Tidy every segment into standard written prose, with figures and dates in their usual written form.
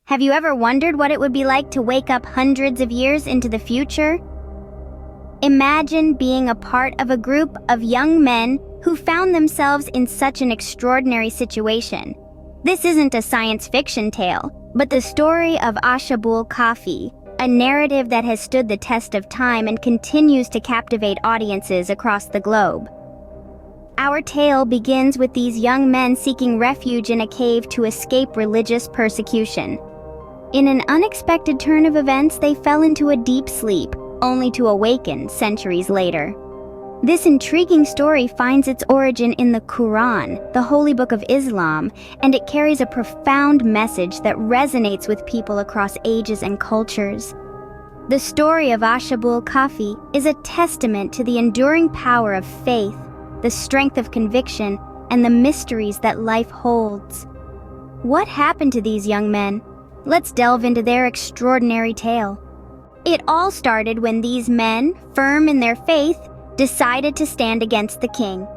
Have you ever wondered what it would be like to wake up hundreds of years into the future? Imagine being a part of a group of young men who found themselves in such an extraordinary situation. This isn't a science fiction tale, but the story of Ashabul Kahfi, a narrative that has stood the test of time and continues to captivate audiences across the globe. Our tale begins with these young men seeking refuge in a cave to escape religious persecution. In an unexpected turn of events, they fell into a deep sleep, only to awaken centuries later. This intriguing story finds its origin in the Quran, the holy book of Islam, and it carries a profound message that resonates with people across ages and cultures. The story of Ashabul Kahfi is a testament to the enduring power of faith, the strength of conviction, and the mysteries that life holds. What happened to these young men? Let's delve into their extraordinary tale. It all started when these men, firm in their faith, decided to stand against the king.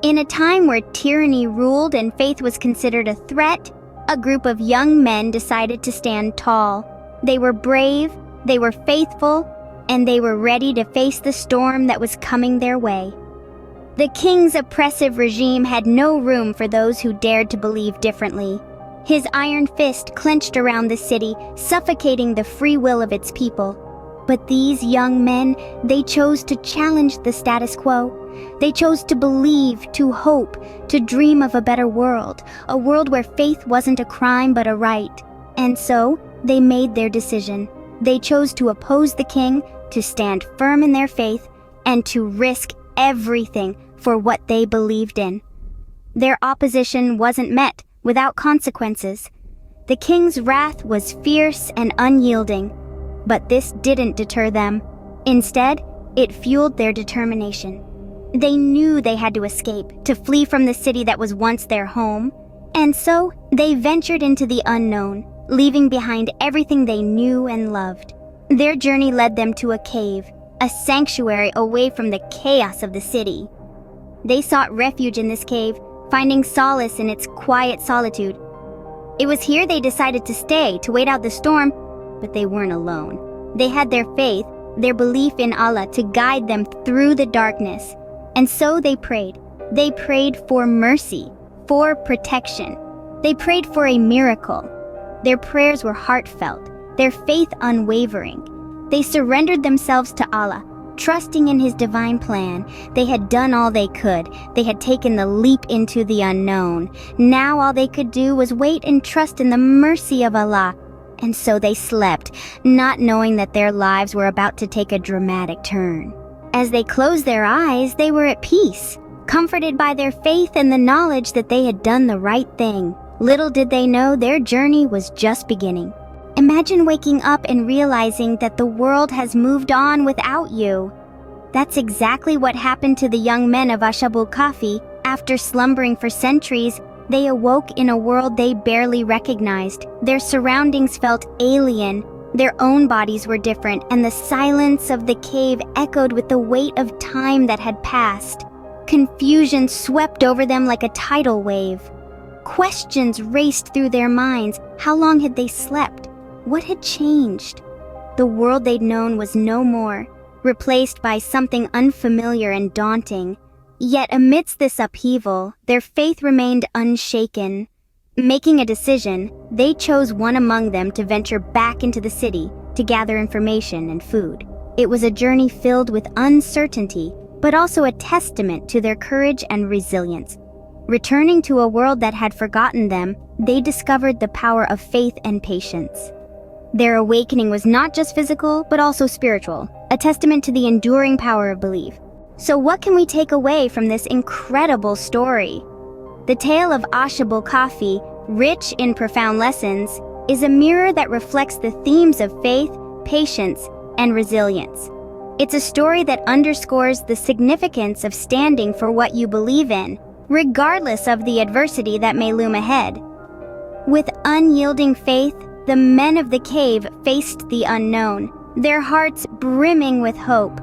In a time where tyranny ruled and faith was considered a threat, a group of young men decided to stand tall. They were brave, they were faithful, and they were ready to face the storm that was coming their way. The king's oppressive regime had no room for those who dared to believe differently. His iron fist clenched around the city, suffocating the free will of its people. But these young men, they chose to challenge the status quo. They chose to believe, to hope, to dream of a better world, a world where faith wasn't a crime but a right. And so, they made their decision. They chose to oppose the king, to stand firm in their faith, and to risk everything for what they believed in. Their opposition wasn't met without consequences. The king's wrath was fierce and unyielding, but this didn't deter them. Instead, it fueled their determination. They knew they had to escape, to flee from the city that was once their home, and so they ventured into the unknown, leaving behind everything they knew and loved. Their journey led them to a cave, a sanctuary away from the chaos of the city. They sought refuge in this cave, finding solace in its quiet solitude. It was here they decided to stay, to wait out the storm, but they weren't alone. They had their faith, their belief in Allah to guide them through the darkness. And so they prayed. They prayed for mercy, for protection. They prayed for a miracle. Their prayers were heartfelt, their faith unwavering. They surrendered themselves to Allah, trusting in His divine plan. They had done all they could. They had taken the leap into the unknown. Now all they could do was wait and trust in the mercy of Allah. And so they slept, not knowing that their lives were about to take a dramatic turn. As they closed their eyes, they were at peace, comforted by their faith and the knowledge that they had done the right thing. Little did they know their journey was just beginning. Imagine waking up and realizing that the world has moved on without you. That's exactly what happened to the young men of Ashabul Kahfi. After slumbering for centuries, they awoke in a world they barely recognized. Their surroundings felt alien. Their own bodies were different, and the silence of the cave echoed with the weight of time that had passed. Confusion swept over them like a tidal wave. Questions raced through their minds. How long had they slept? What had changed? The world they'd known was no more, replaced by something unfamiliar and daunting. Yet amidst this upheaval, their faith remained unshaken. Making a decision, they chose one among them to venture back into the city to gather information and food. It was a journey filled with uncertainty, but also a testament to their courage and resilience. Returning to a world that had forgotten them, they discovered the power of faith and patience. Their awakening was not just physical, but also spiritual, a testament to the enduring power of belief. So what can we take away from this incredible story? The tale of Ashabul Kahfi, rich in profound lessons, is a mirror that reflects the themes of faith, patience, and resilience. It's a story that underscores the significance of standing for what you believe in, regardless of the adversity that may loom ahead. With unyielding faith, the men of the cave faced the unknown, their hearts brimming with hope.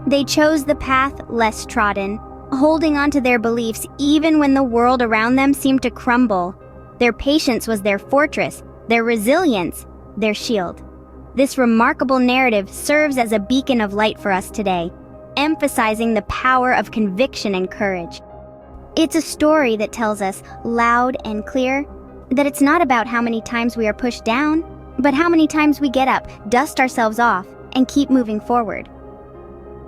They chose the path less trodden, holding on to their beliefs even when the world around them seemed to crumble. Their patience was their fortress, their resilience, their shield. This remarkable narrative serves as a beacon of light for us today, emphasizing the power of conviction and courage. It's a story that tells us, loud and clear, that it's not about how many times we are pushed down, but how many times we get up, dust ourselves off, and keep moving forward.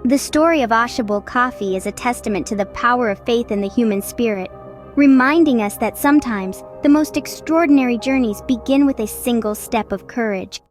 The story of Ashabul Kahfi is a testament to the power of faith in the human spirit, reminding us that sometimes the most extraordinary journeys begin with a single step of courage.